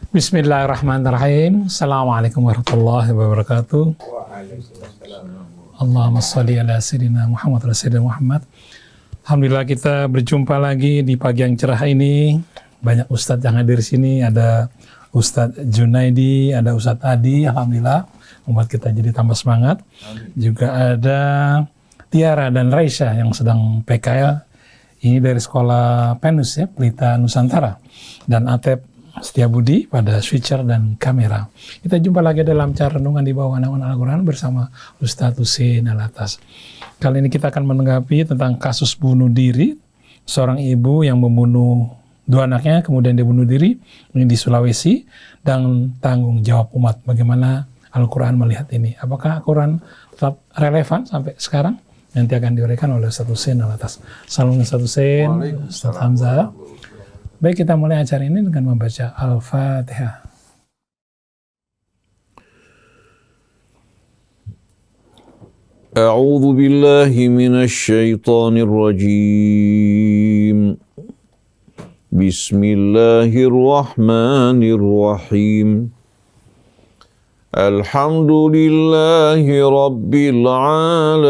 Bismillahirrahmanirrahim. Assalamualaikum warahmatullahi wabarakatuh. Allahumma sholli ala sayyidina Muhammad wa sayyidina Muhammad. Alhamdulillah kita berjumpa lagi di pagi yang cerah ini. Banyak ustadz yang hadir di sini. Ada Ustadz Junaidi, ada Ustadz Adi. Alhamdulillah membuat kita jadi tambah semangat. Juga ada Tiara dan Raisya yang sedang PKL. Ini dari sekolah Penus ya, Pelita Nusantara. Dan Atep Setiabudi pada switcher dan kamera. Kita jumpa lagi dalam cara renungan di bawah naungan Al-Quran bersama Ustadz Husein Alatas. Kali ini kita akan menanggapi tentang kasus bunuh diri seorang ibu yang membunuh dua anaknya, kemudian dia bunuh diri ini di Sulawesi, dan tanggung jawab umat. Bagaimana Al-Quran melihat ini? Apakah Al-Quran tetap relevan sampai sekarang? Nanti akan diuraikan oleh Ustadz Husein Alatas. Salam Ustadz Husein, Ustadz Hamzah. Baik, kita mulai acara ini dengan membaca Al-Fatihah. A'udzu billahi minasy syaithanir rajim. Bismillahirrahmanirrahim. Alhamdulillahi rabbil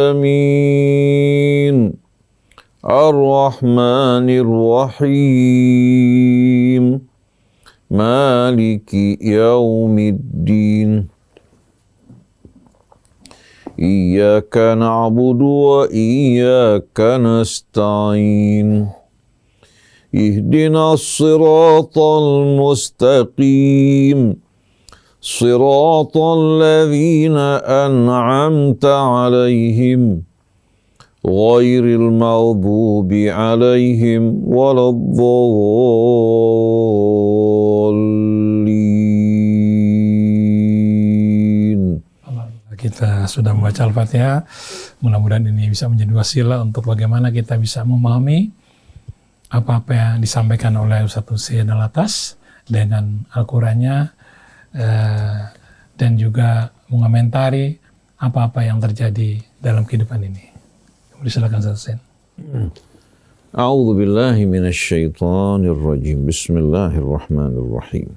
alamin. Ar-Rahmanir Rahim, Maliki Yaumiddin. Iyyaka na'budu wa iyyaka nasta'in. Ihdinas siratal mustaqim. Siratal ladzina an'amta 'alaihim ghairil maghdubi 'alaihim waladdallin. Kita sudah membaca Al-Fatihah. Mudah-mudahan ini bisa menjadi wasilah untuk bagaimana kita bisa memahami apa-apa yang disampaikan oleh Ustadz Husein Alatas dengan Al-Qurannya, dan juga mengomentari apa-apa yang terjadi dalam kehidupan ini. Silakan Ustaz Husein. A'udzu billahi minasy syaithanir rajim. Bismillahirrahmanirrahim.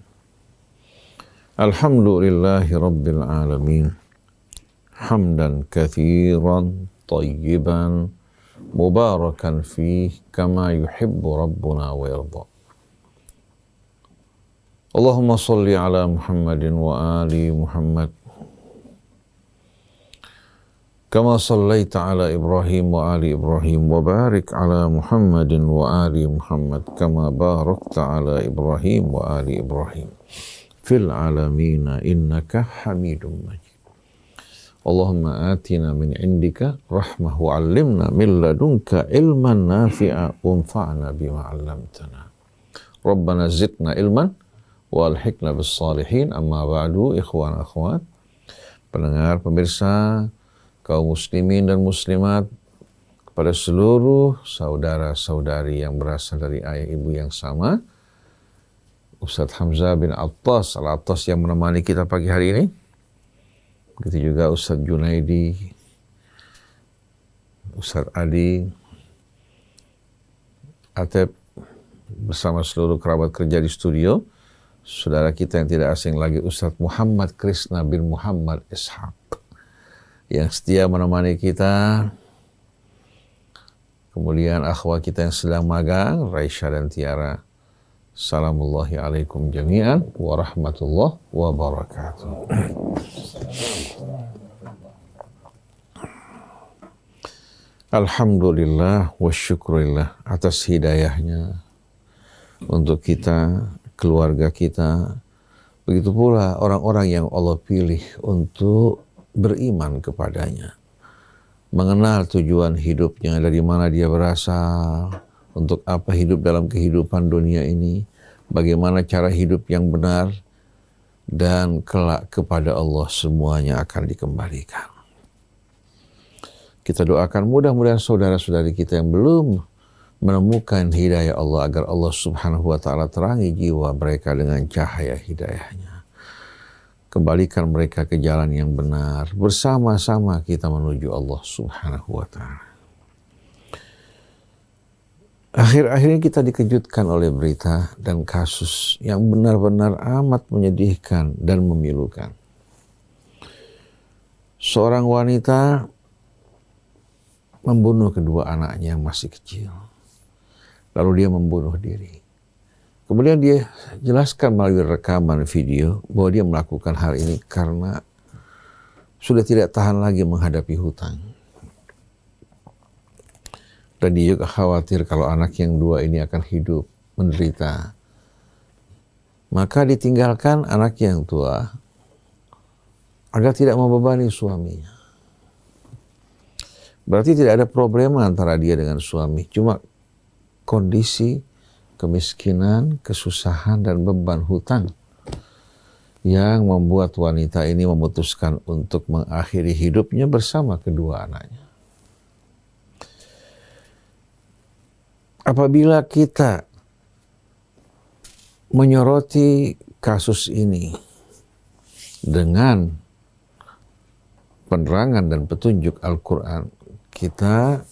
Alhamdulillahi rabbil alamin. Hamdan katsiran thayyiban mubarakan fihi kama yuhibbu rabbuna wa yarda. Allahumma shalli ala Muhammadin wa ali Muhammad kama sallaita ala Ibrahim wa ali Ibrahim wa barik ala Muhammadin wa ali Muhammad kama barakta ala Ibrahim wa ali Ibrahim fil alamina innaka Hamidum Majid. Allahumma atina min indika rahmah wa 'allimna min ladunka ilman nafi'a wanfa'na bima 'allamtana. Rabbana zidna ilman wa alhiqna bis salihin. Amma ba'du, ikhwan akhwat, pendengar pemirsa, kaum muslimin dan muslimat, kepada seluruh saudara-saudari yang berasal dari ayah ibu yang sama, Ustadz Hamzah bin Attas Al-Attas yang menemani kita pagi hari ini, begitu juga Ustadz Junaidi, Ustadz Adi, Atep, bersama seluruh kerabat kerja di studio, saudara kita yang tidak asing lagi Ustadz Muhammad Krisna bin Muhammad Ishaq yang setia menemani kita. Kemudian akhwat kita yang sedang magang, Raisya dan Tiara. Salamullahi alaikum jami'an wa rahmatullahi wa barakatuh. Alhamdulillah wa syukurillah atas hidayahnya untuk kita, keluarga kita. Begitu pula orang-orang yang Allah pilih untuk beriman kepadanya, mengenal tujuan hidupnya, dari mana dia berasal, untuk apa hidup dalam kehidupan dunia ini, bagaimana cara hidup yang benar, dan kelak kepada Allah semuanya akan dikembalikan. Kita doakan mudah-mudahan saudara-saudari kita yang belum menemukan hidayah Allah, agar Allah subhanahu wa ta'ala terangi jiwa mereka dengan cahaya hidayahnya. Kembalikan mereka ke jalan yang benar. Bersama-sama kita menuju Allah subhanahu wa ta'ala. Akhir-akhir ini kita dikejutkan oleh berita dan kasus yang benar-benar amat menyedihkan dan memilukan. Seorang wanita membunuh kedua anaknya yang masih kecil. Lalu dia membunuh diri. Kemudian dia jelaskan melalui rekaman video bahwa dia melakukan hal ini karena sudah tidak tahan lagi menghadapi hutang. Dan dia juga khawatir kalau anak yang dua ini akan hidup menderita. Maka ditinggalkan anak yang tua agar tidak membebani suaminya. Berarti tidak ada problema antara dia dengan suami. Cuma kondisi kemiskinan, kesusahan, dan beban hutang yang membuat wanita ini memutuskan untuk mengakhiri hidupnya bersama kedua anaknya. Apabila kita menyoroti kasus ini dengan penerangan dan petunjuk Al-Quran, kita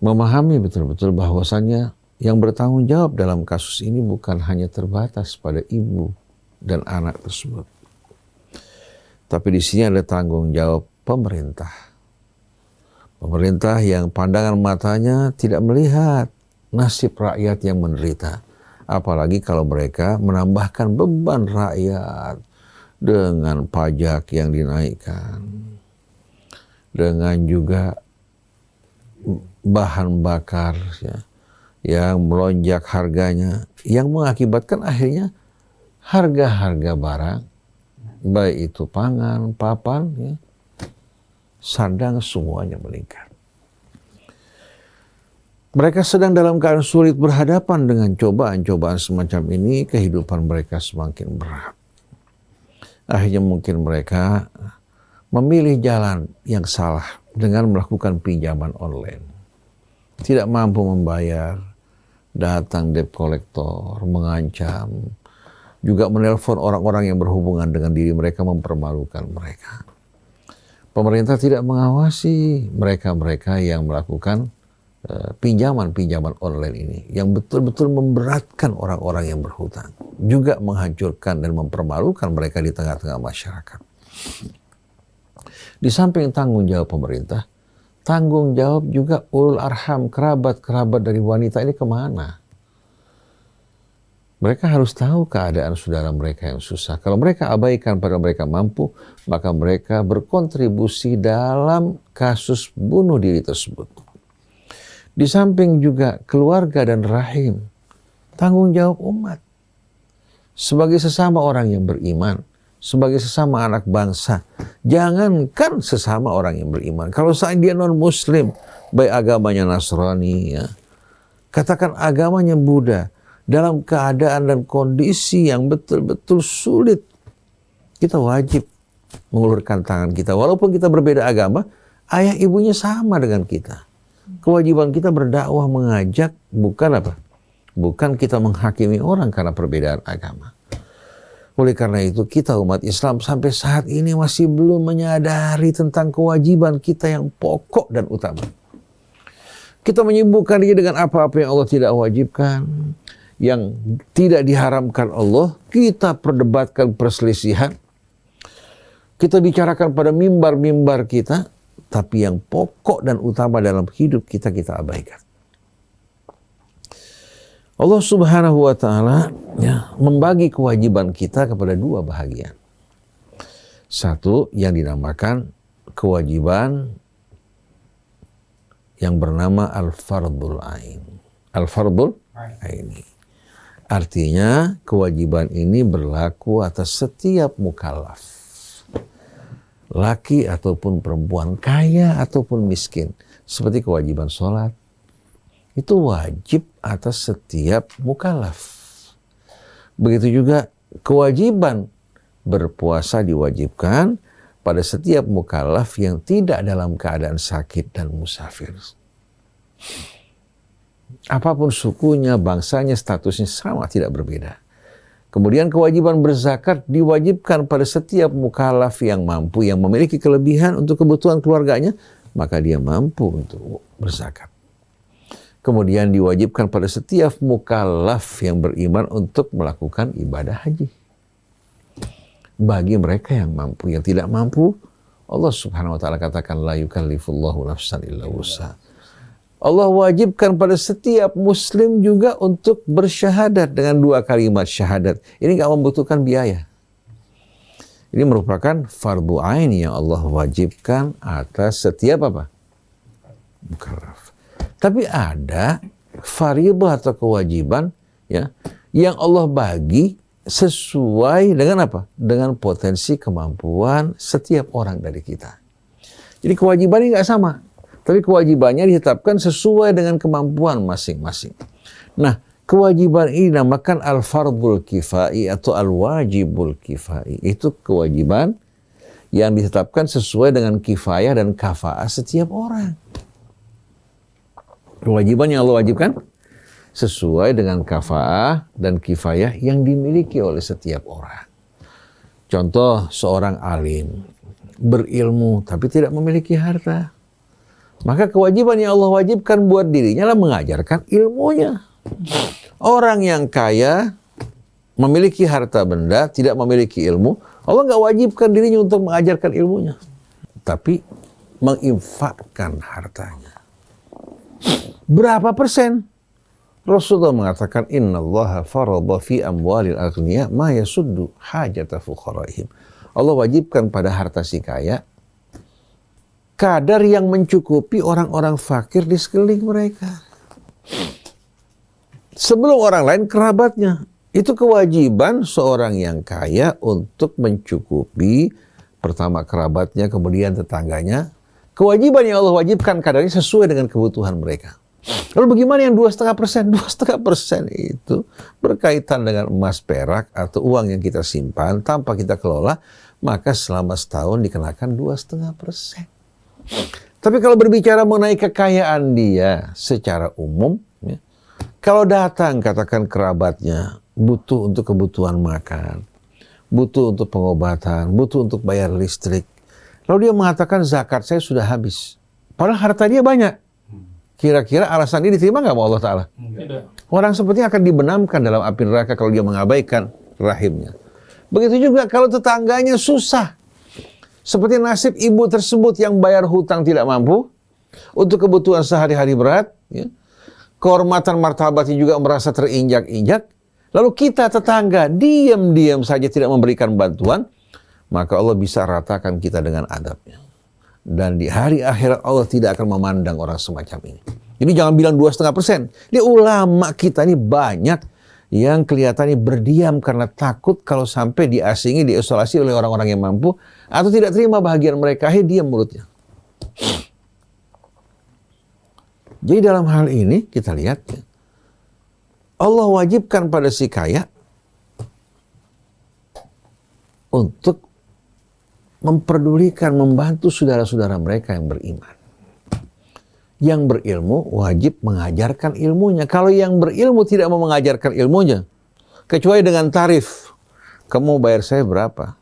memahami betul-betul bahwasannya yang bertanggung jawab dalam kasus ini bukan hanya terbatas pada ibu dan anak tersebut. Tapi di sini ada tanggung jawab pemerintah. Pemerintah yang pandangan matanya tidak melihat nasib rakyat yang menderita. Apalagi kalau mereka menambahkan beban rakyat dengan pajak yang dinaikkan. Dengan juga bahan bakar ya, yang melonjak harganya. Yang mengakibatkan akhirnya harga-harga barang, baik itu pangan, papan, ya, sandang, semuanya meningkat. Mereka sedang dalam keadaan sulit berhadapan dengan cobaan-cobaan semacam ini, kehidupan mereka semakin berat. Akhirnya mungkin mereka memilih jalan yang salah dengan melakukan pinjaman online. Tidak mampu membayar, datang debt collector, mengancam, juga menelpon orang-orang yang berhubungan dengan diri mereka, mempermalukan mereka. Pemerintah tidak mengawasi mereka-mereka yang melakukan pinjaman-pinjaman online ini, yang betul-betul memberatkan orang-orang yang berhutang, juga menghancurkan dan mempermalukan mereka di tengah-tengah masyarakat. Di samping tanggung jawab pemerintah, tanggung jawab juga ulul arham, kerabat-kerabat dari wanita ini kemana? Mereka harus tahu keadaan saudara mereka yang susah. Kalau mereka abaikan pada mereka mampu, maka mereka berkontribusi dalam kasus bunuh diri tersebut. Di samping juga keluarga dan rahim, tanggung jawab umat. Sebagai sesama orang yang beriman, sebagai sesama anak bangsa, jangankan sesama orang yang beriman. Kalau saat dia non-muslim, baik agamanya Nasrani, ya, katakan agamanya Buddha, dalam keadaan dan kondisi yang betul-betul sulit, kita wajib mengulurkan tangan kita. Walaupun kita berbeda agama, ayah ibunya sama dengan kita. Kewajiban kita berdakwah, mengajak, bukan apa? Bukan kita menghakimi orang karena perbedaan agama. Oleh karena itu, kita umat Islam sampai saat ini masih belum menyadari tentang kewajiban kita yang pokok dan utama. Kita menyibukkan diri dengan apa-apa yang Allah tidak wajibkan, yang tidak diharamkan Allah, kita perdebatkan perselisihan, kita bicarakan pada mimbar-mimbar kita, tapi yang pokok dan utama dalam hidup kita, kita abaikan. Allah Subhanahu wa Ta'ala ya, membagi kewajiban kita kepada dua bahagian. Satu yang dinamakan kewajiban yang bernama Al-Fardul Ain. Al-Fardul Aini. Artinya kewajiban ini berlaku atas setiap mukallaf. Laki ataupun perempuan, kaya ataupun miskin. Seperti kewajiban sholat. Itu wajib atas setiap mukallaf. Begitu juga kewajiban berpuasa diwajibkan pada setiap mukallaf yang tidak dalam keadaan sakit dan musafir. Apapun sukunya, bangsanya, statusnya sama, tidak berbeda. Kemudian kewajiban berzakat diwajibkan pada setiap mukallaf yang mampu, yang memiliki kelebihan untuk kebutuhan keluarganya, maka dia mampu untuk berzakat. kemudian diwajibkan pada setiap mukallaf yang beriman untuk melakukan ibadah haji. Bagi mereka yang mampu, yang tidak mampu, Allah Subhanahu wa taala katakan la yukallifullahu nafsan illa wus'aha. Allah wajibkan pada setiap muslim juga untuk bersyahadat dengan 2 kalimat syahadat. Ini enggak membutuhkan biaya. Ini merupakan fardu ain yang Allah wajibkan atas setiap apa? Mukallaf. Tapi ada fardhu atau kewajiban ya yang Allah bagi sesuai dengan apa? Dengan potensi kemampuan setiap orang dari kita. Jadi kewajiban ini nggak sama, tapi kewajibannya ditetapkan sesuai dengan kemampuan masing-masing. Nah, kewajiban ini dinamakan al-fardhul kifai atau al-wajibul kifai. Itu kewajiban yang ditetapkan sesuai dengan kifayah dan kafaah setiap orang. Kewajiban yang Allah wajibkan sesuai dengan kafaah dan kifayah yang dimiliki oleh setiap orang. Contoh, seorang alim berilmu tapi tidak memiliki harta. Maka kewajiban yang Allah wajibkan buat dirinya adalah mengajarkan ilmunya. Orang yang kaya memiliki harta benda, tidak memiliki ilmu, Allah nggak wajibkan dirinya untuk mengajarkan ilmunya, tapi menginfakkan hartanya. Berapa persen? Rasulullah mengatakan innallaha farada fi amwalil aghniya ma yasuddu hajata fuqaraihim. Allah wajibkan pada harta si kaya kadar yang mencukupi orang-orang fakir di sekeliling mereka. Sebelum orang lain kerabatnya. Itu kewajiban seorang yang kaya untuk mencukupi pertama kerabatnya, kemudian tetangganya. Kewajiban yang Allah wajibkan kadarnya sesuai dengan kebutuhan mereka. Lalu bagaimana yang 2,5%? 2,5% itu berkaitan dengan emas perak atau uang yang kita simpan tanpa kita kelola, maka selama setahun dikenakan 2,5%. Tapi kalau berbicara mengenai kekayaan dia secara umum, ya, kalau datang katakan kerabatnya butuh untuk kebutuhan makan, butuh untuk pengobatan, butuh untuk bayar listrik, lalu dia mengatakan zakat saya sudah habis, padahal harta dia banyak. Kira-kira alasan ini diterima nggak sama Allah Ta'ala? Tidak. Orang sepertinya akan dibenamkan dalam api neraka kalau dia mengabaikan rahimnya. Begitu juga kalau tetangganya susah. Seperti nasib ibu tersebut yang bayar hutang tidak mampu untuk kebutuhan sehari-hari berat. Ya. Kehormatan martabatnya juga merasa terinjak-injak. Lalu kita tetangga diam-diam saja tidak memberikan bantuan. Maka Allah bisa ratakan kita dengan adabnya. Dan di hari akhirat Allah tidak akan memandang orang semacam ini. Jadi jangan bilang 2,5%. Ini ulama kita ini banyak yang kelihatannya berdiam karena takut kalau sampai diasingi, diisolasi oleh orang-orang yang mampu atau tidak terima bahagian mereka, diam mulutnya. Jadi dalam hal ini kita lihat Allah wajibkan pada si kaya untuk memperdulikan, membantu saudara-saudara mereka yang beriman. Yang berilmu wajib mengajarkan ilmunya. Kalau yang berilmu tidak mau mengajarkan ilmunya, kecuali dengan tarif, kamu bayar saya berapa?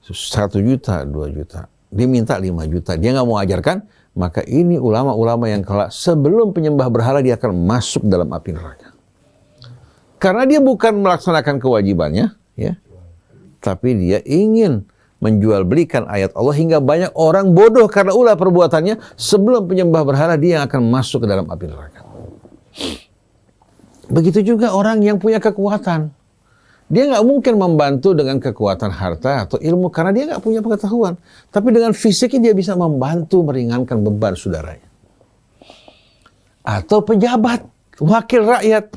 1 juta, 2 juta. Dia minta 5 juta. Dia nggak mau ajarkan, maka ini ulama-ulama yang kelak sebelum penyembah berhala dia akan masuk dalam api neraka. Karena dia bukan melaksanakan kewajibannya, ya, tapi dia ingin menjual belikan ayat Allah hingga banyak orang bodoh karena ulah perbuatannya, sebelum penyembah berhala dia akan masuk ke dalam api neraka. Begitu juga orang yang punya kekuatan. Dia nggak mungkin membantu dengan kekuatan harta atau ilmu karena dia nggak punya pengetahuan. Tapi dengan fisiknya dia bisa membantu meringankan beban saudaranya. Atau pejabat, wakil rakyat.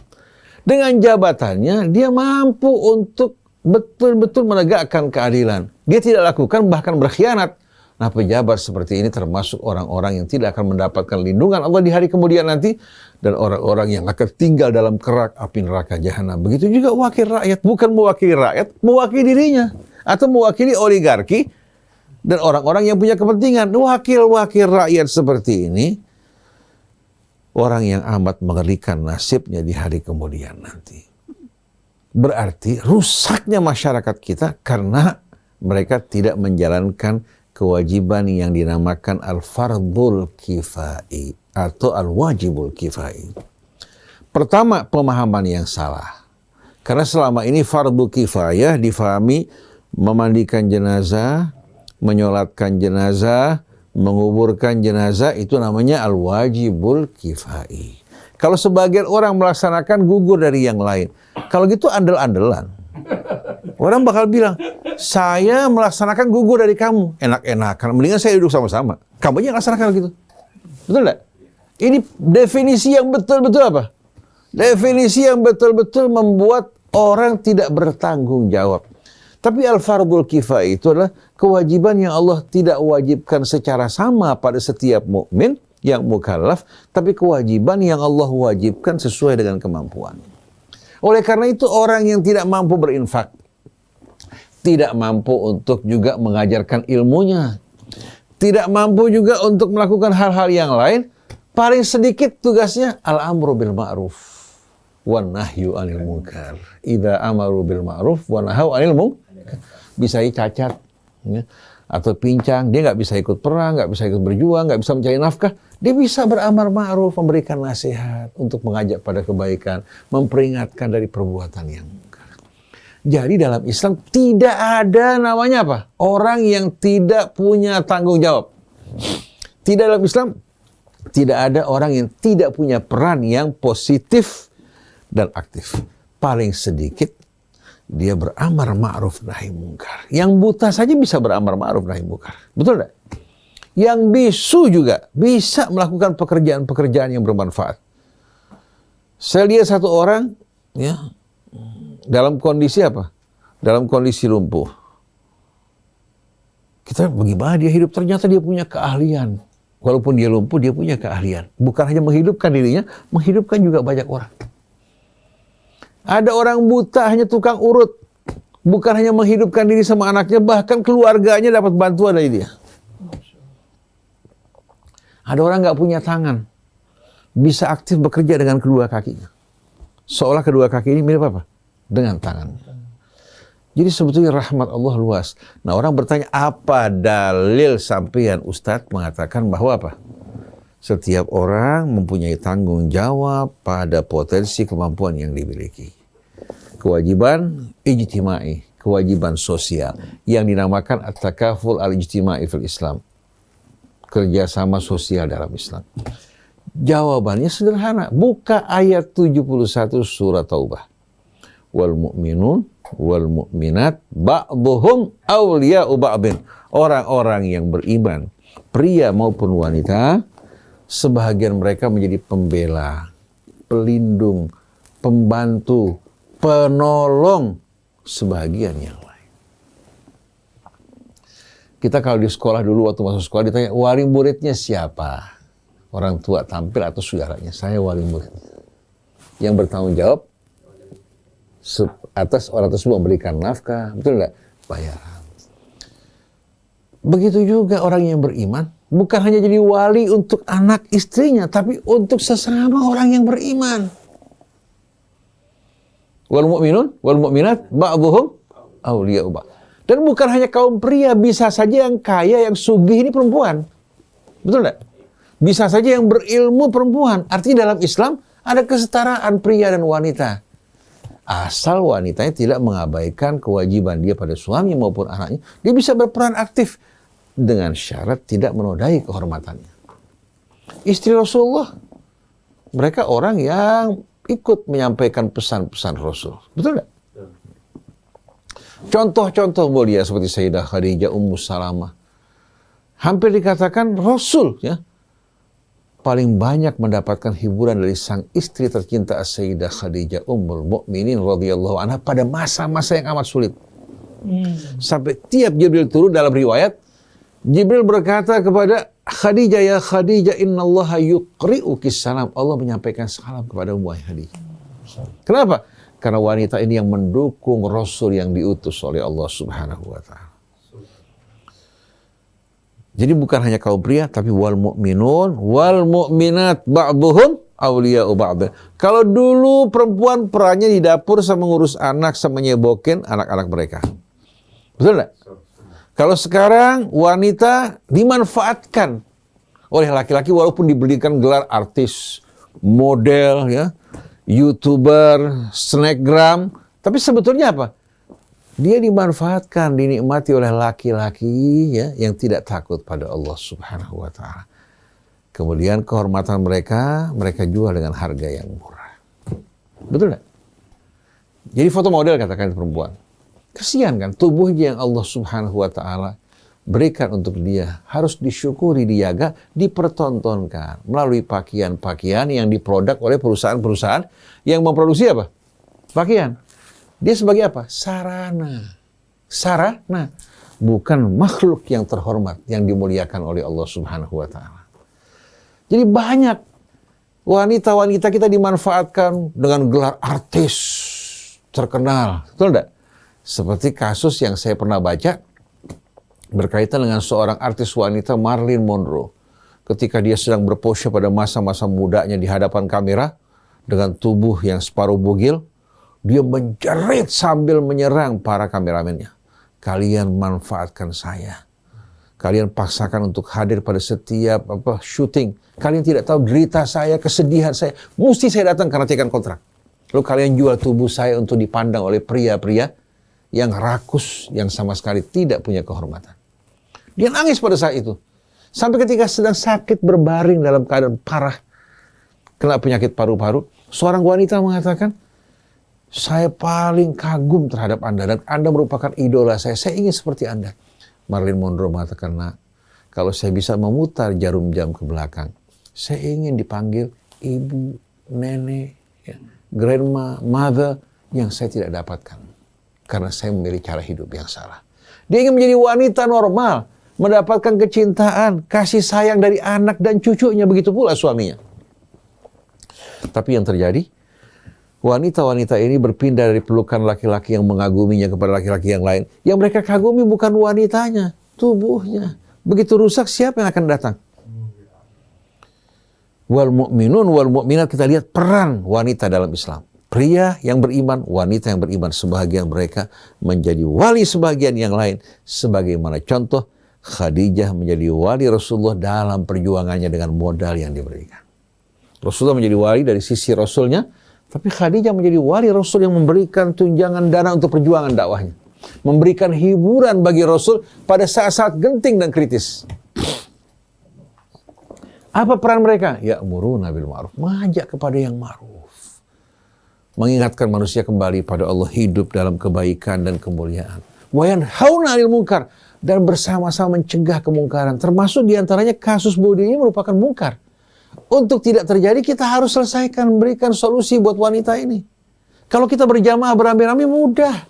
Dengan jabatannya dia mampu untuk betul-betul menegakkan keadilan. Dia tidak lakukan, bahkan berkhianat. Nah, pejabat seperti ini termasuk orang-orang yang tidak akan mendapatkan lindungan Allah di hari kemudian nanti, dan orang-orang yang akan tinggal dalam kerak api neraka jahanam. Begitu juga wakil rakyat, bukan mewakili rakyat, mewakili dirinya atau mewakili oligarki dan orang-orang yang punya kepentingan. Wakil-wakil rakyat seperti ini orang yang amat mengerikan nasibnya di hari kemudian nanti. Berarti rusaknya masyarakat kita karena mereka tidak menjalankan kewajiban yang dinamakan al-fardhul kifai. atau al-wajibul kifai. Pertama, pemahaman yang salah. Karena selama ini fardu kifayah difahami memandikan jenazah, menyolatkan jenazah, menguburkan jenazah, itu namanya al-wajibul kifai. Kalau sebagian orang melaksanakan gugur dari yang lain, kalau gitu andel-andelan. Orang bakal bilang, saya melaksanakan gugur dari kamu, enak-enakan, mendingan saya duduk sama-sama. Kamu aja laksanakan gitu. Betul enggak? Ini definisi yang betul-betul apa? Definisi yang betul-betul membuat orang tidak bertanggung jawab. Tapi al-fardul kifai itu adalah kewajiban yang Allah tidak wajibkan secara sama pada setiap mukmin yang mukallaf, tapi kewajiban yang Allah wajibkan sesuai dengan kemampuan. Oleh karena itu orang yang tidak mampu berinfak, tidak mampu untuk juga mengajarkan ilmunya, tidak mampu juga untuk melakukan hal-hal yang lain, paling sedikit tugasnya al-amru bil ma'ruf wan nahyu 'anil munkar. Idza amaru bil ma'ruf wa nahaw 'anil munkar. Bisa cacat, ya, atau pincang, dia nggak bisa ikut perang, nggak bisa ikut berjuang, nggak bisa mencari nafkah, dia bisa beramar ma'ruf, memberikan nasihat untuk mengajak pada kebaikan, memperingatkan dari perbuatan yang munkar. Jadi dalam Islam tidak ada namanya apa? Orang yang tidak punya tanggung jawab. Tidak, dalam Islam tidak ada orang yang tidak punya peran yang positif dan aktif. Paling sedikit dia beramar ma'ruf nahi munkar. Yang buta saja bisa beramar ma'ruf nahi munkar. Betul tidak? Yang bisu juga bisa melakukan pekerjaan-pekerjaan yang bermanfaat. Saya lihat satu orang, ya, dalam kondisi apa? Dalam kondisi lumpuh. Kita bagaimana dia hidup? Ternyata dia punya keahlian. Walaupun dia lumpuh, dia punya keahlian. Bukan hanya menghidupkan dirinya, menghidupkan juga banyak orang. Ada orang buta hanya tukang urut. Bukan hanya menghidupkan diri sama anaknya, bahkan keluarganya dapat bantuan dari dia. Ada orang nggak punya tangan, bisa aktif bekerja dengan kedua kakinya. Seolah kedua kaki ini mirip apa? Dengan tangan. Jadi sebetulnya rahmat Allah luas. Nah, orang bertanya, apa dalil sampean Ustadz mengatakan bahwa apa? Setiap orang mempunyai tanggung jawab pada potensi kemampuan yang dimiliki. Kewajiban ijtimai, kewajiban sosial yang dinamakan at-takaful al-ijtimai fil Islam. Kerjasama sosial dalam Islam. Jawabannya sederhana. Buka ayat 71 surat Taubah. Wal mu'minun wal mu'minat ba'duhum awliya'u ba'din. Orang-orang yang beriman, pria maupun wanita, sebahagian mereka menjadi pembela, pelindung, pembantu, penolong sebahagian yang lain. Kita kalau di sekolah dulu, waktu masuk sekolah ditanya, wali muridnya siapa? Orang tua tampil atau saudaranya? Saya wali murid. Yang bertanggung jawab atas orang tersebut memberikan nafkah, betul nggak? Bayaran. Begitu juga orang yang beriman, bukan hanya jadi wali untuk anak istrinya, tapi untuk sesama orang yang beriman. Wal mu'minun wal mu'minat ba'dhuhum awliya'u ba'd. Dan bukan hanya kaum pria, bisa saja yang kaya, yang sugih ini perempuan. Betul enggak? Bisa saja yang berilmu perempuan. Artinya dalam Islam ada kesetaraan pria dan wanita. Asal wanitanya tidak mengabaikan kewajiban dia pada suami maupun anaknya, dia bisa berperan aktif dengan syarat tidak menodai kehormatannya. Istri Rasulullah, mereka orang yang ikut menyampaikan pesan-pesan Rasul. Betul nggak? Contoh-contoh mulia seperti Sayyidah Khadijah, Ummu Salamah. Hampir dikatakan Rasul, ya, paling banyak mendapatkan hiburan dari sang istri tercinta Sayyidah Khadijah Ummul Mukminin radhiyallahu anha pada masa-masa yang amat sulit. Sampai tiap Jibril turun, dalam riwayat Jibril berkata kepada Khadijah, ya Khadijah, innallaha yuqri'uki salam. Allah menyampaikan salam kepada Ummu Khadijah. Kenapa? Karena wanita ini yang mendukung Rasul yang diutus oleh Allah Subhanahu wa ta'ala. Jadi bukan hanya kaum pria, tapi wal mu'minun wal mu'minat ba'duhum awliya'u ba'd. Kalau dulu perempuan perannya di dapur sama ngurus anak, sama nyebokin anak-anak mereka. Betul enggak? Kalau sekarang wanita dimanfaatkan oleh laki-laki walaupun diberikan gelar artis, model, ya, YouTuber, snapgram, tapi sebetulnya apa? Dia dimanfaatkan, dinikmati oleh laki-laki, ya, yang tidak takut pada Allah Subhanahu wa Ta'ala. Kemudian kehormatan mereka jual dengan harga yang murah. Betul nggak? Jadi foto model katakan perempuan. Kesian kan, tubuhnya yang Allah Subhanahu wa Ta'ala berikan untuk dia harus disyukuri, dijaga, dipertontonkan melalui pakaian-pakaian yang diproduk oleh perusahaan-perusahaan yang memproduksi apa? Pakaian. Dia sebagai apa? Sarana. Sarana. Bukan makhluk yang terhormat yang dimuliakan oleh Allah Subhanahu wa Ta'ala. Jadi banyak wanita-wanita kita dimanfaatkan dengan gelar artis terkenal. Betul enggak? Seperti kasus yang saya pernah baca berkaitan dengan seorang artis wanita, Marilyn Monroe. Ketika dia sedang berpose pada masa-masa mudanya di hadapan kamera dengan tubuh yang separuh bugil, dia menjerit sambil menyerang para kameramennya. Kalian manfaatkan saya. Kalian paksakan untuk hadir pada setiap syuting. Kalian tidak tahu derita saya, kesedihan saya. Mesti saya datang karena tekan kontrak. Lalu kalian jual tubuh saya untuk dipandang oleh pria-pria yang rakus, yang sama sekali tidak punya kehormatan. Dia nangis pada saat itu. Sampai ketika sedang sakit berbaring dalam keadaan parah, kena penyakit paru-paru, seorang wanita mengatakan, saya paling kagum terhadap Anda dan Anda merupakan idola saya. Saya ingin seperti Anda. Marilyn Monroe mengatakan, nah, kalau saya bisa memutar jarum jam ke belakang, saya ingin dipanggil ibu, nenek, ya, grandma, mother, yang saya tidak dapatkan. Karena saya memilih cara hidup yang salah. Dia ingin menjadi wanita normal, mendapatkan kecintaan, kasih sayang dari anak dan cucunya, begitu pula suaminya. Tapi yang terjadi, wanita-wanita ini berpindah dari pelukan laki-laki yang mengaguminya kepada laki-laki yang lain. Yang mereka kagumi bukan wanitanya, tubuhnya. Begitu rusak, siapa yang akan datang? Wal mu'minun wal mu'minat, kita lihat peran wanita dalam Islam. Pria yang beriman, wanita yang beriman. Sebagian mereka menjadi wali sebagian yang lain. Sebagaimana contoh, Khadijah menjadi wali Rasulullah dalam perjuangannya dengan modal yang diberikan. Rasulullah menjadi wali dari sisi Rasulnya, tapi Khadijah menjadi wali Rasul yang memberikan tunjangan dana untuk perjuangan dakwahnya. Memberikan hiburan bagi Rasul pada saat-saat genting dan kritis. Apa peran mereka? Ya'muruna bil ma'ruf, mengajak kepada yang ma'ruf. Mengingatkan manusia kembali pada Allah, hidup dalam kebaikan dan kemuliaan. Wa yanhauna 'anil munkar, dan bersama-sama mencegah kemungkaran. Termasuk diantaranya kasus bunuh diri merupakan mungkar. Untuk tidak terjadi, kita harus selesaikan, berikan solusi buat wanita ini. Kalau kita berjamaah beramai-ramai mudah.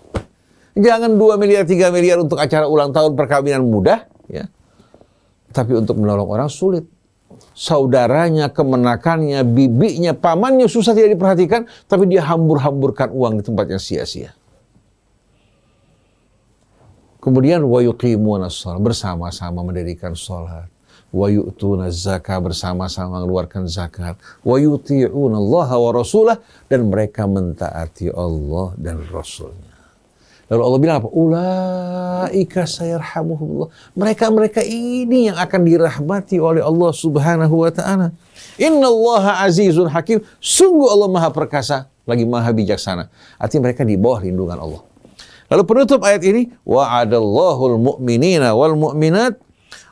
Jangan 2 miliar, 3 miliar untuk acara ulang tahun perkawinan mudah, ya. Tapi untuk menolong orang sulit. Saudaranya, kemenakannya, bibinya, pamannya susah tidak diperhatikan, tapi dia hambur-hamburkan uang di tempat yang sia-sia. Kemudian wa yuqimuna shalah, bersama-sama mendirikan salat. Wa yu'tuna zakah, bersama-sama mengeluarkan zakat. Wa yuti'una Allah wa rasulah, dan mereka mentaati Allah dan Rasulnya. Lalu Allah bilang apa? Ulaika sayarhamuhumullah. Mereka ini yang akan dirahmati oleh Allah Subhanahu wa Ta'ala. Innallaha azizun hakim. Sungguh Allah Maha Perkasa, lagi Maha Bijaksana. Artinya mereka di bawah lindungan Allah. Lalu penutup ayat ini, wa'adallahul mu'minina wal mu'minat.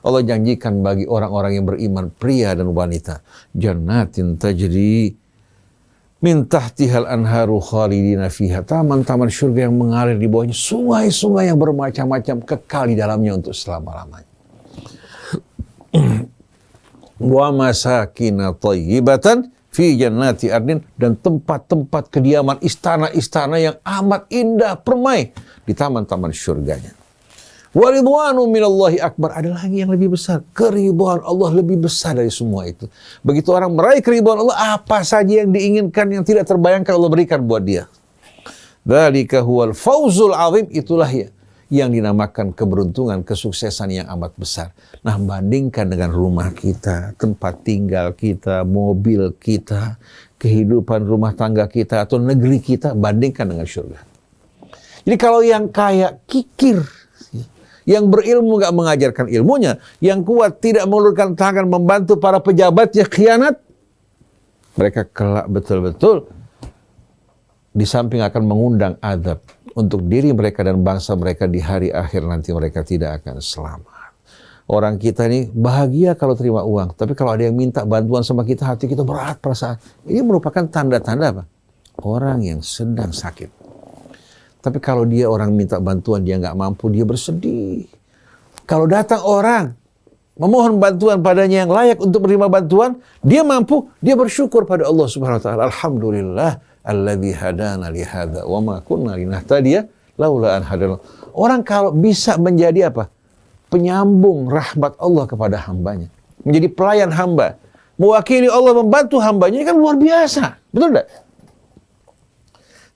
Allah janjikan bagi orang-orang yang beriman, pria dan wanita, jannatin tajri min tahtihal anharu khalidina fiha, taman-taman surga yang mengalir di bawahnya, sungai-sungai yang bermacam-macam kekal di dalamnya untuk selama-lamanya. Wa masakina thayyibatan fi jannati adnin, dan tempat-tempat kediaman, istana-istana yang amat indah, permai di taman-taman surganya. Wa ridwanu minallahi akbar, ada lagi yang lebih besar, keridhaan Allah lebih besar dari semua itu. Begitu orang meraih keridhaan Allah, apa saja yang diinginkan yang tidak terbayangkan Allah berikan buat dia. Dzalika huwal fauzul azim, itulah ya yang dinamakan keberuntungan, kesuksesan yang amat besar. Nah, bandingkan dengan rumah kita, tempat tinggal kita, mobil kita, kehidupan rumah tangga kita atau negeri kita, bandingkan dengan surga. Jadi kalau yang kaya kikir, Yang berilmu nggak mengajarkan ilmunya, yang kuat tidak mengulurkan tangan membantu para pejabatnya khianat, mereka kelak betul-betul di samping akan mengundang azab untuk diri mereka dan bangsa mereka di hari akhir nanti, mereka tidak akan selamat. Orang kita ini bahagia kalau terima uang, tapi kalau ada yang minta bantuan sama kita, hati kita berat perasaan. Ini merupakan tanda-tanda apa? Orang yang sedang sakit. Tapi kalau dia orang minta bantuan, dia nggak mampu, dia bersedih. Kalau datang orang memohon bantuan padanya yang layak untuk menerima bantuan, dia mampu, dia bersyukur pada Allah Subhanahu wa taala. Alhamdulillah alladzi hadana li hadza wa ma kunna linahtadiya laula an hadana. Orang kalau bisa menjadi apa? Penyambung rahmat Allah kepada hambanya. Menjadi pelayan hamba. Mewakili Allah membantu hambanya, ini kan luar biasa. Betul tidak?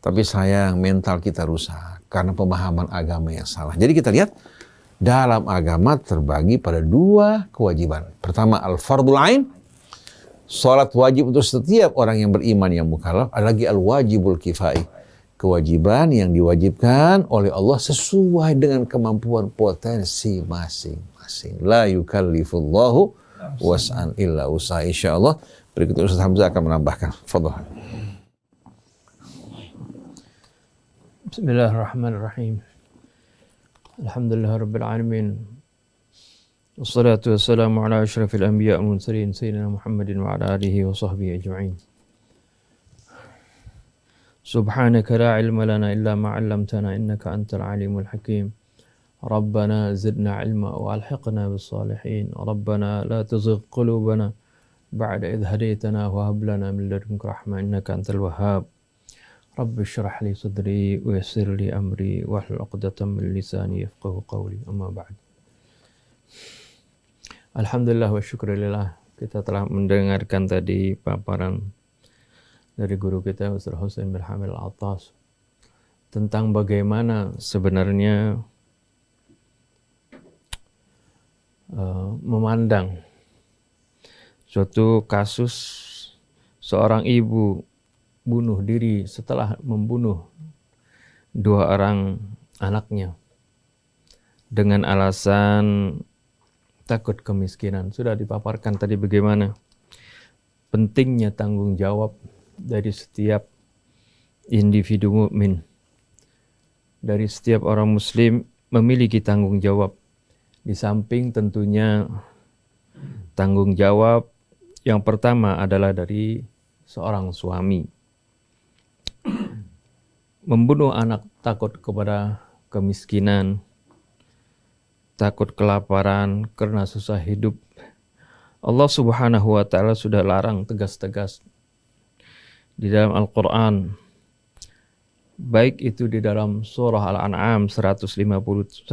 Tapi sayang, mental kita rusak karena pemahaman agama yang salah. Jadi kita lihat, dalam agama terbagi pada dua kewajiban. Pertama, al-fardul ain. Salat wajib untuk setiap orang yang beriman yang mukallaf. Ada lagi al-wajibul kifai. Kewajiban yang diwajibkan oleh Allah sesuai dengan kemampuan potensi masing-masing. La yukallifullahu was'an illa usaha. InsyaAllah berikutnya Ustaz Hamzah akan menambahkan. Fadhal. Bismillahirrahmanirrahim. Alhamdulillah rabbil alamin. Wassalatu wassalamu ala asyrafil anbiya wal mursalin sayyidina Muhammadin wa ala alihi wa sahbihi ajma'in. Subhanaka la ilma lana illa ma 'allamtana innaka antal alimul hakim. Rabbana zidna ilma wa alhiqna bis salihin. Rabbana la tuzigh qulubana ba'da idh hadaytana wa hab lana min ladunka rahmah innaka antal wahhab. Rabbi shrah li sadri wa yassir li amri wahlul 'uqdatam min lisani yafqahu qawli. Amma ba'd. Alhamdulillah wa syukurillah, kita telah mendengarkan tadi paparan dari guru kita Ustaz Husain bin Hamid Al-Attas tentang bagaimana sebenarnya memandang suatu kasus seorang ibu bunuh diri setelah membunuh dua orang anaknya dengan alasan takut kemiskinan. Sudah dipaparkan tadi bagaimana pentingnya tanggung jawab dari setiap individu mukmin, dari setiap orang muslim memiliki tanggung jawab. Di samping tentunya tanggung jawab yang pertama adalah dari seorang suami. Membunuh anak takut kepada kemiskinan, takut kelaparan karena susah hidup. Allah Subhanahu wa taala sudah larang tegas-tegas di dalam Al-Quran, baik itu di dalam surah Al-An'am 151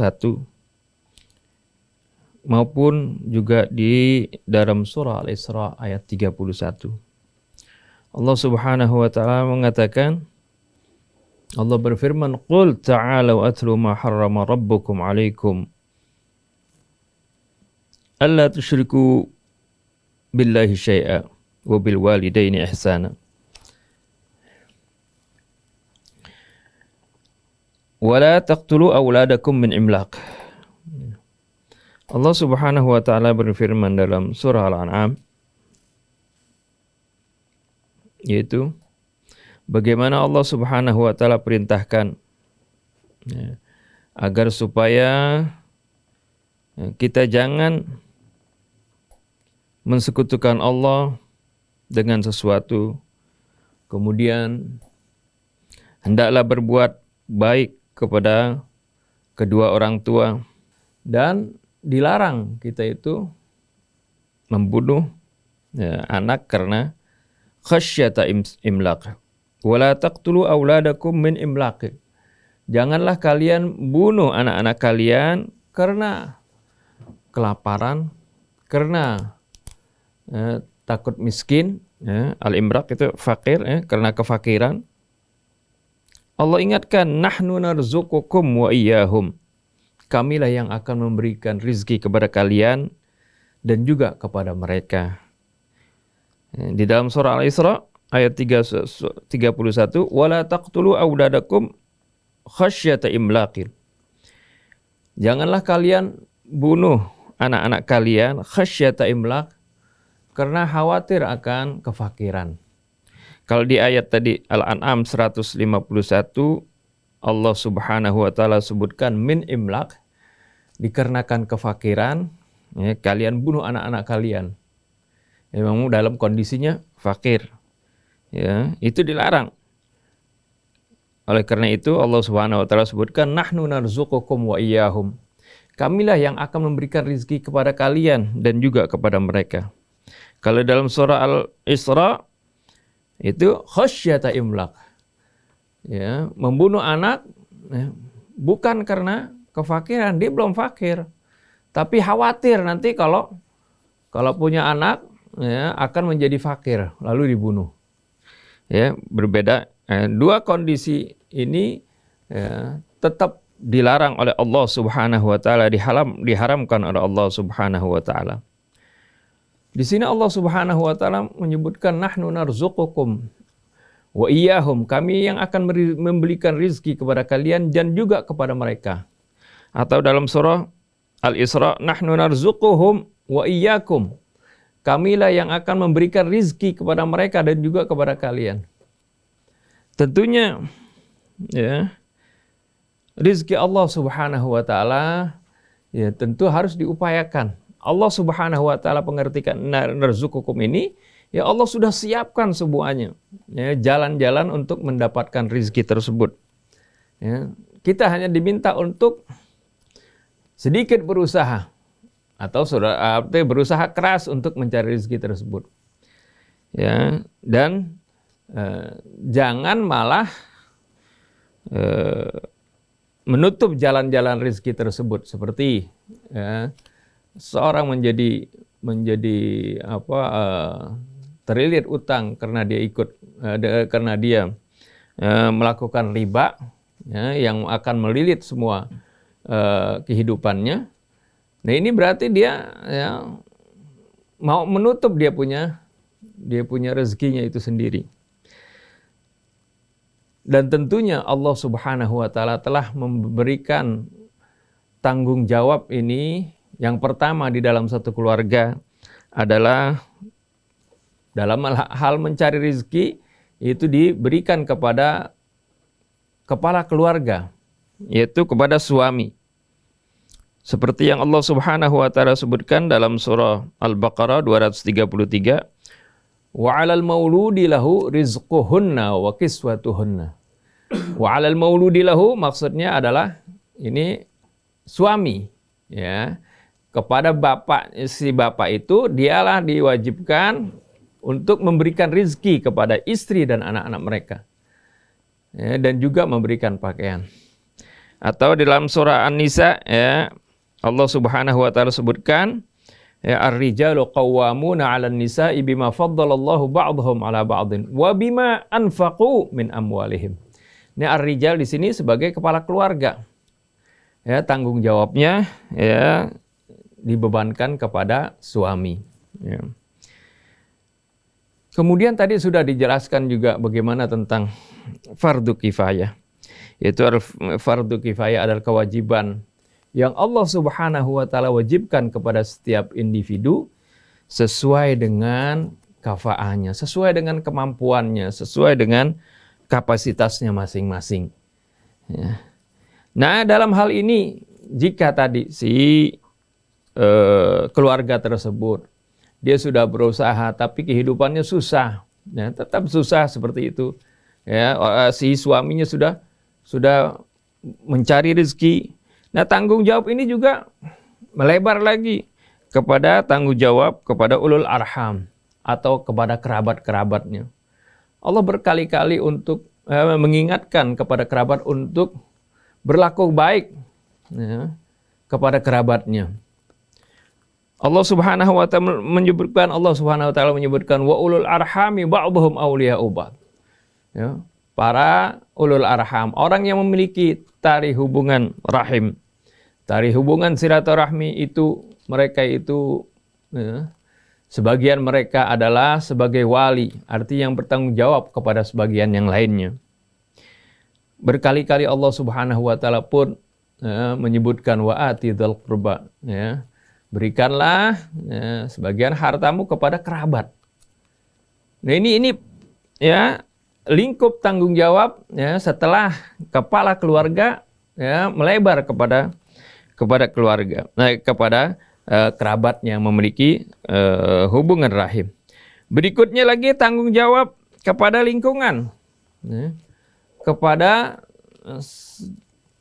maupun juga di dalam surah Al-Isra ayat 31. Allah Subhanahu wa taala mengatakan, Allah berfirman, "Qul ta'alu atlu ma harrama rabbukum 'alaikum alla tusyriku billahi syai'a wa bil walidaini ihsana." Wala taqtulu auladakum min imlaq. Allah Subhanahu wa taala berfirman dalam surah Al-An'am, yaitu bagaimana Allah Subhanahu wa taala perintahkan agar supaya kita jangan mensekutukan Allah dengan sesuatu, kemudian hendaklah berbuat baik kepada kedua orang tua, dan dilarang kita itu membunuh anak karena khasyata imlaq. Wala taqtulu auladakum min imlaq. Janganlah kalian bunuh anak-anak kalian karena kelaparan, karena takut miskin. Al-imraq itu fakir, karena kefakiran. Allah ingatkan, nahnu narzuqukum wa iyyahum. Kamilah yang akan memberikan rizki kepada kalian dan juga kepada mereka. Di dalam surah Al-Isra ayat 31, wala taqtulu auladakum khasyata imlaqin. Janganlah kalian bunuh anak-anak kalian khasyata imlaq, karena khawatir akan kefakiran. Kalau di ayat tadi Al-An'am 151, Allah Subhanahu wa taala sebutkan min imlaq, dikarenakan kefakiran, ya, kalian bunuh anak-anak kalian. Memang dalam kondisinya fakir. Ya, itu dilarang. Oleh karena itu Allah Subhanahu wa taala sebutkan nahnu narzuqukum wa iyyahum. Kamilah yang akan memberikan rizki kepada kalian dan juga kepada mereka. Kalau dalam surah Al-Isra itu khasyata imlaq. Ya, membunuh anak ya, bukan karena kefakiran, dia belum fakir. Tapi khawatir nanti kalau punya anak ya, akan menjadi fakir lalu dibunuh. Ya, berbeda. Dua kondisi ini ya, tetap dilarang oleh Allah Subhanahu wa taala, diharamkan oleh Allah Subhanahu wa taala. Di sini Allah Subhanahu wa taala menyebutkan nahnu narzuqukum wa iyyahum, kami yang akan memberikan rizki kepada kalian dan juga kepada mereka. Atau dalam surah Al-Isra nahnu narzuquhum wa iyyakum, kamilah yang akan memberikan rizki kepada mereka dan juga kepada kalian. Tentunya ya, rizki Allah Subhanahu wa taala ya tentu harus diupayakan. Allah Subhanahu wa taala pengertian narzuqukum ini ya Allah sudah siapkan semuanya. Ya, jalan-jalan untuk mendapatkan rizki tersebut. Ya, kita hanya diminta untuk sedikit berusaha atau berusaha keras untuk mencari rizki tersebut. Ya, dan jangan malah menutup jalan-jalan rizki tersebut, seperti ya, seorang menjadi terlilit utang karena dia melakukan riba ya, yang akan melilit semua kehidupannya. Nah, ini berarti dia ya, mau menutup dia punya rezekinya itu sendiri. Dan tentunya Allah Subhanahu wa taala telah memberikan tanggung jawab ini. Yang pertama di dalam satu keluarga adalah dalam hal mencari rezeki itu diberikan kepada kepala keluarga, yaitu kepada suami. Seperti yang Allah Subhanahu wa taala sebutkan dalam surah Al-Baqarah 233, wa 'alal mauludi lahu rizquhunna wa kiswatuhunna. Wa 'alal mauludi lahu maksudnya adalah ini suami ya. Kepada si bapak itu dialah diwajibkan untuk memberikan rizki kepada istri dan anak-anak mereka ya, dan juga memberikan pakaian. Atau di dalam surah An-Nisa ya, Allah Subhanahu wa taala sebutkan ya, ar-rijalu qawwamuna 'alan nisa'i bima faddalallahu ba'dhum 'ala ba'dhin wa bima anfaqu min amwalihim. Ini ar-rijal di sini sebagai kepala keluarga. Ya, tanggung jawabnya ya dibebankan kepada suami. Ya. Kemudian tadi sudah dijelaskan juga bagaimana tentang fardu kifayah. Yaitu fardu kifayah adalah kewajiban yang Allah Subhanahu wa taala wajibkan kepada setiap individu sesuai dengan kafaahnya, sesuai dengan kemampuannya, sesuai dengan kapasitasnya masing-masing. Ya. Nah, dalam hal ini jika tadi keluarga tersebut dia sudah berusaha tapi kehidupannya susah, ya, tetap susah seperti itu. Ya, si suaminya sudah mencari rezeki. Nah, tanggung jawab ini juga melebar lagi kepada tanggung jawab kepada ulul arham atau kepada kerabat-kerabatnya. Allah berkali-kali untuk mengingatkan kepada kerabat untuk berlaku baik ya, kepada kerabatnya. Allah Subhanahu wa taala menyebutkan wa ulul arhami ba'dhum awliya'u ba'd. Ya, para ulul arham, orang yang memiliki tali hubungan rahim, tali hubungan silaturahmi itu mereka itu ya, sebagian mereka adalah sebagai wali, artinya yang bertanggung jawab kepada sebagian yang lainnya. Berkali-kali Allah Subhanahu wa taala pun menyebutkan wa'ati dzal qurba, ya. Berikanlah sebagian hartamu kepada kerabat. Nah, ini ya lingkup tanggung jawab ya setelah kepala keluarga ya melebar kepada keluarga, kepada kerabatnya yang memiliki hubungan rahim. Berikutnya lagi tanggung jawab kepada lingkungan, ya, kepada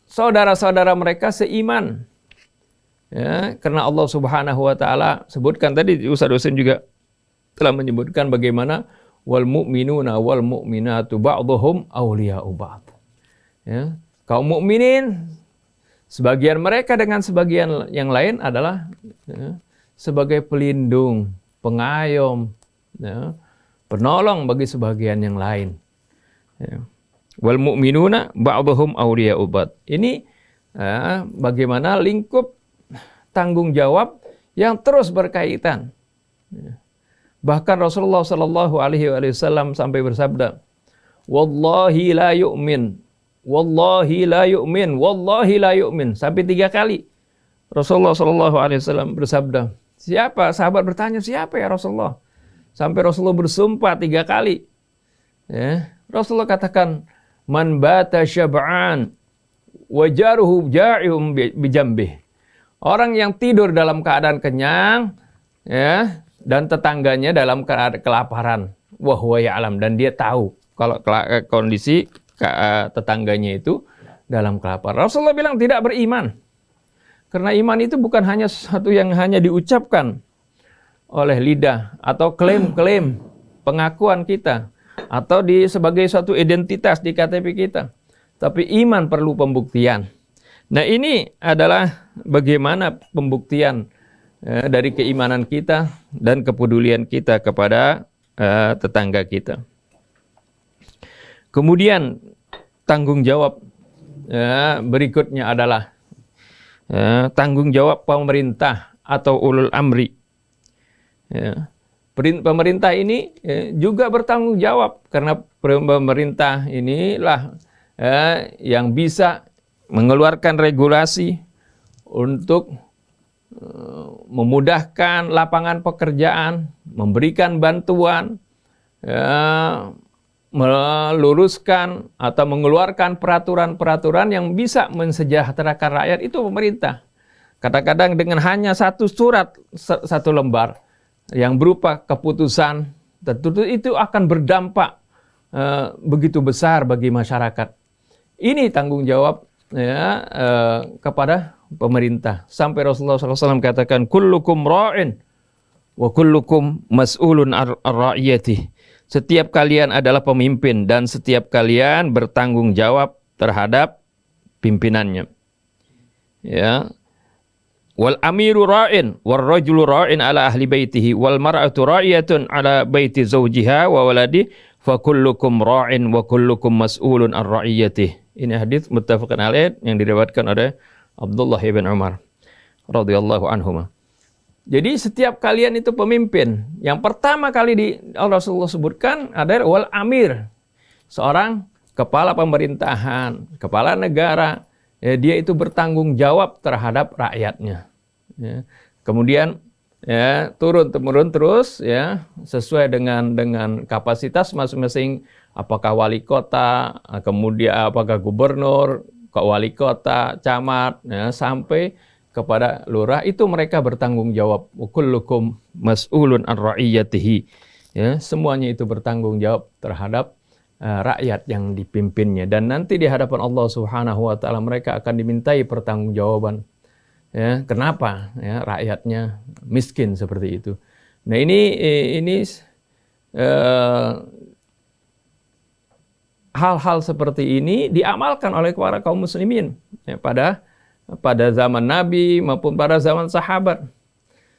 saudara-saudara mereka seiman. Ya, karena Allah Subhanahu wa taala sebutkan tadi, Ustaz Husain juga telah menyebutkan bagaimana wal mu'minuna wal mu'minatu ba'dhuhum awliya'u ba'd. Ya, kaum mukminin sebagian mereka dengan sebagian yang lain adalah ya, sebagai pelindung, pengayom, ya, penolong bagi sebagian yang lain. Ya. Wal mu'minuna ba'dhuhum awliya'u ba'd. Ini ya, bagaimana lingkup tanggung jawab yang terus berkaitan. Bahkan Rasulullah Shallallahu Alaihi Wasallam sampai bersabda, "Wallahi la yu'min, wallahi la yu'min, wallahi la yu'min." Sampai 3 kali Rasulullah Shallallahu Alaihi Wasallam bersabda. Siapa? Sahabat bertanya, siapa ya Rasulullah? Sampai Rasulullah bersumpah 3 kali. Ya. Rasulullah katakan, "Man bata syab'an, wajaruhu ja'ihum bijambih." Orang yang tidur dalam keadaan kenyang, ya, dan tetangganya dalam keadaan kelaparan, wa huwa ya'lam, dan dia tahu kalau kondisi tetangganya itu dalam kelaparan. Rasulullah bilang tidak beriman. Karena iman itu bukan hanya sesuatu yang hanya diucapkan oleh lidah atau klaim-klaim pengakuan kita atau sebagai suatu identitas di KTP kita. Tapi iman perlu pembuktian. Nah, ini adalah bagaimana pembuktian dari keimanan kita dan kepedulian kita kepada tetangga kita. Kemudian tanggung jawab berikutnya adalah tanggung jawab pemerintah atau ulul amri. Ya. Pemerintah ini juga bertanggung jawab karena pemerintah inilah yang bisa mengeluarkan regulasi untuk memudahkan lapangan pekerjaan, memberikan bantuan, meluruskan atau mengeluarkan peraturan-peraturan yang bisa mensejahterakan rakyat, itu pemerintah. Kadang-kadang dengan hanya satu surat, satu lembar yang berupa keputusan, tentu itu akan berdampak begitu besar bagi masyarakat. Ini tanggung jawab ya, kepada pemerintah. Sampai Rasulullah SAW katakan, kullukum ra'in wa kullukum mas'ulun ar-ra'iyati. Setiap kalian adalah pemimpin dan setiap kalian bertanggung jawab terhadap pimpinannya. Ya. Wal amiru ra'in wal rajulu ra'in ala ahli baitihi wal mar'atu ra'iyatun ala baiti zawjiha wa waladi fa kullukum ra'in wa kullukum mas'ulun ar-ra'iyati. Ini hadis muttafaqun alaih yang diriwayatkan oleh Abdullah ibn Umar radhiyallahu anhuma. Jadi setiap kalian itu pemimpin. Yang pertama kali Rasulullah sebutkan adalah wal amir. Seorang kepala pemerintahan, kepala negara, ya, dia itu bertanggung jawab terhadap rakyatnya. Ya. Kemudian ya, turun-temurun terus ya, sesuai dengan kapasitas masing-masing, apakah wali kota, kemudian apakah gubernur, wali kota, camat, ya, sampai kepada lurah, itu mereka bertanggung jawab. Kullukum mas'ulun an ra'iyatihi. Ya, semuanya itu bertanggung jawab terhadap rakyat yang dipimpinnya, dan nanti di hadapan Allah Subhanahu wa taala mereka akan dimintai pertanggungjawaban. Ya, kenapa ya rakyatnya miskin seperti itu. Nah, ini hal-hal seperti ini diamalkan oleh para kaum muslimin ya, pada zaman Nabi maupun pada zaman sahabat.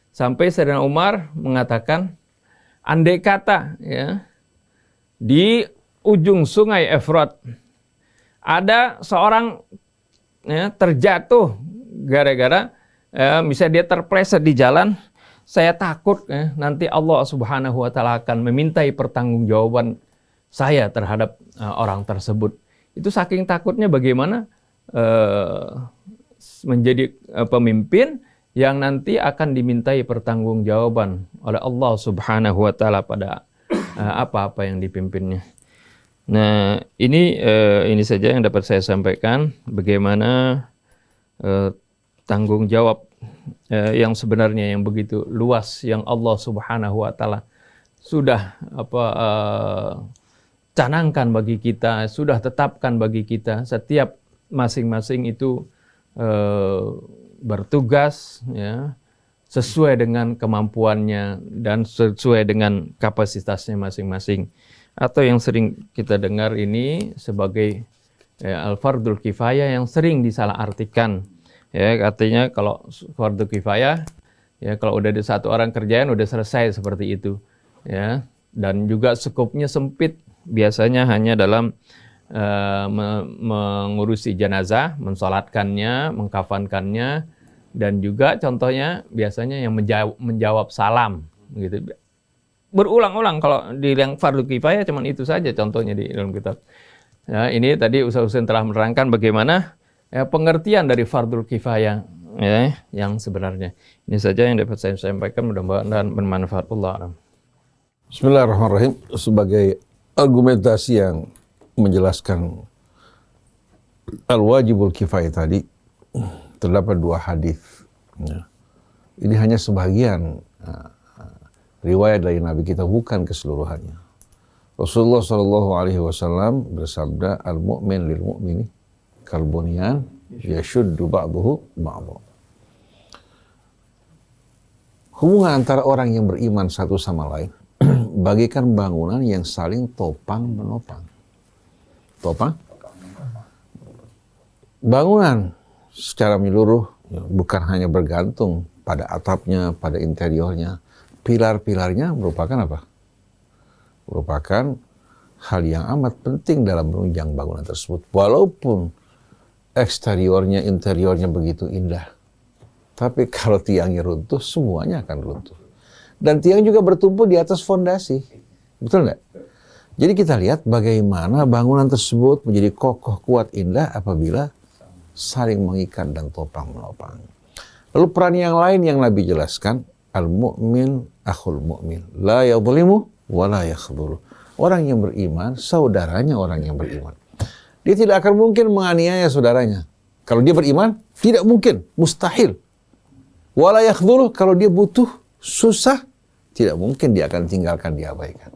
Sampai Sayyidina Umar mengatakan, andai kata ya, di ujung sungai Efrat ada seorang ya, terjatuh gara-gara misalnya dia terpleset di jalan, saya takut ya, nanti Allah Subhanahu wa taala akan memintai pertanggungjawaban saya terhadap orang tersebut. Itu saking takutnya bagaimana menjadi pemimpin yang nanti akan dimintai pertanggungjawaban oleh Allah Subhanahu wa taala pada apa-apa yang dipimpinnya. Nah, ini saja yang dapat saya sampaikan bagaimana tanggung jawab yang sebenarnya yang begitu luas yang Allah Subhanahu wa taala sudah canangkan bagi kita, sudah tetapkan bagi kita. Setiap masing-masing itu bertugas ya sesuai dengan kemampuannya dan sesuai dengan kapasitasnya masing-masing. Atau yang sering kita dengar ini sebagai al-fardul kifayah yang sering disalahartikan. Ya, artinya kalau fardhu kifayah ya kalau udah ada satu orang kerjain udah selesai seperti itu. Ya, dan juga skopnya sempit, biasanya hanya dalam mengurusi jenazah, mensolatkannya, mengkafankannya, dan juga contohnya biasanya yang menjawab salam gitu. Berulang-ulang kalau di yang fardu kifayah cuman itu saja contohnya di dalam kitab. Ya, ini tadi Ustaz Husain telah menerangkan bagaimana pengertian dari fardul kifayah ya, yang sebenarnya. Ini saja yang dapat saya sampaikan, mudah-mudahan bermanfaat. Allah. Bismillahirrahmanirrahim. Sebagai argumentasi yang menjelaskan al-wajibul kifayah tadi, terdapat 2 hadis. Ya. Ini hanya sebagian riwayat dari Nabi kita, bukan keseluruhannya. Rasulullah SAW bersabda, al-mu'min lil mu'mini kalbunyan yashuddu ba'duhu ba'duhu. Hubungan antara orang yang beriman satu sama lain bagikan bangunan yang saling topang menopang. Topang? Bangunan secara menyeluruh bukan hanya bergantung pada atapnya, pada interiornya. Pilar-pilarnya merupakan apa? Merupakan hal yang amat penting dalam menunjang bangunan tersebut. Walaupun eksteriornya, interiornya begitu indah. Tapi kalau tiangnya runtuh, semuanya akan runtuh. Dan tiang juga bertumpu di atas fondasi. Betul nggak? Jadi kita lihat bagaimana bangunan tersebut menjadi kokoh, kuat, indah apabila saling mengikat dan topang menopang. Lalu peran yang lain yang Nabi jelaskan, al-mu'min akhul mu'min, la yadhlimu wa la yakhdhulu. Orang yang beriman, saudaranya orang yang beriman. Dia tidak akan mungkin menganiaya saudaranya. Kalau dia beriman, tidak mungkin, mustahil. Wa la yakhdhulu, kalau dia butuh, susah, tidak mungkin dia akan tinggalkan, diabaikan.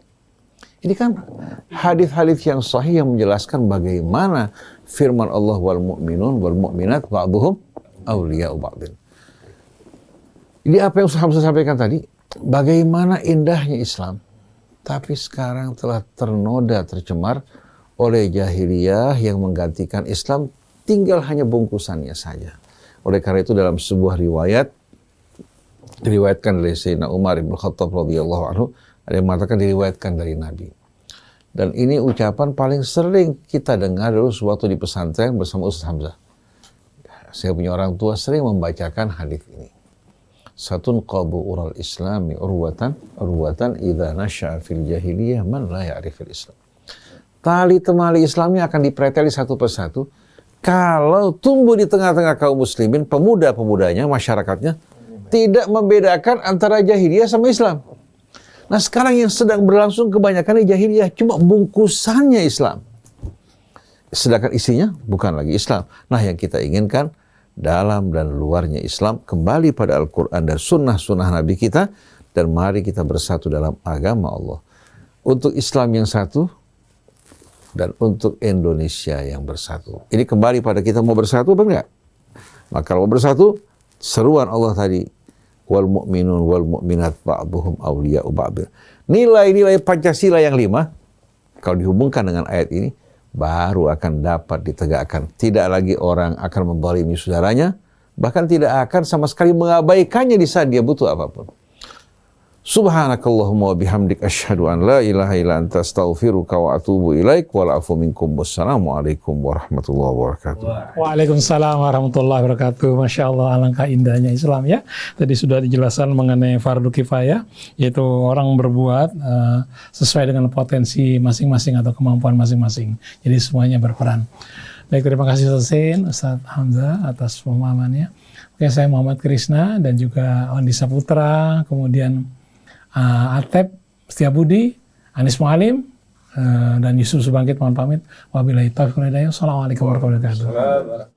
Ini kan hadis-hadis yang sahih yang menjelaskan bagaimana firman Allah wal mu'minun wal mu'minat ba'duhum awliya'u ba'din. Ini apa yang saya sampaikan tadi, bagaimana indahnya Islam, tapi sekarang telah ternoda, tercemar oleh jahiliyah yang menggantikan Islam, tinggal hanya bungkusannya saja. Oleh karena itu dalam sebuah riwayat, diriwayatkan dari Sayyidina Umar ibn Khattab radhiyallahu anhu, ada yang mengatakan diriwayatkan dari Nabi. Dan ini ucapan paling sering kita dengar dulu sewaktu di pesantren bersama Ustaz Hamzah. Saya punya orang tua sering membacakan hadis ini. Satun qabu ural islami urwatan idza nasya'a fil jahiliyah man la ya'rifil islam. Tali temali Islamnya akan dipreteli satu persatu kalau tumbuh di tengah-tengah kaum muslimin, pemuda-pemudanya, masyarakatnya tidak membedakan antara jahiliyah sama Islam. Nah sekarang yang sedang berlangsung kebanyakan jahiliyah, cuma bungkusannya Islam. Sedangkan isinya bukan lagi Islam. Nah yang kita inginkan dalam dan luarnya Islam kembali pada Al-Quran dan sunnah-sunnah Nabi kita, dan mari kita bersatu dalam agama Allah. Untuk Islam yang satu dan untuk Indonesia yang bersatu. Ini kembali pada kita mau bersatu apa enggak? Maka kalau mau bersatu, seruan Allah tadi, wal mu'minun wal mu'minat ba'duhum awliya'u ba'd. Nilai-nilai Pancasila yang 5 kalau dihubungkan dengan ayat ini baru akan dapat ditegakkan. Tidak lagi orang akan menzalimi saudaranya, bahkan tidak akan sama sekali mengabaikannya di saat dia butuh apapun. Subhanakallahumma wa bihamdik asyhadu an la ilaha illa anta astaghfiruka wa atubu ilaik wa la'afu minkum. Wassalamualaikum warahmatullahi wabarakatuh. Waalaikumsalam warahmatullahi wabarakatuh. Masya Allah, alangkah indahnya Islam ya. Tadi sudah dijelaskan mengenai fardu kifayah, yaitu orang berbuat sesuai dengan potensi masing-masing atau kemampuan masing-masing. Jadi semuanya berperan. Baik, terima kasih Ustaz Zain, Ustaz Hamzah atas pemahamannya. Oke, saya Muhammad Krishna dan juga Wandi Saputra, kemudian Atep Setiabudi, Anis Mualim, dan Yusuf Subangkit mohon pamit. Wabillahi taufiq wal hidayah. Assalamualaikum warahmatullahi wabarakatuh.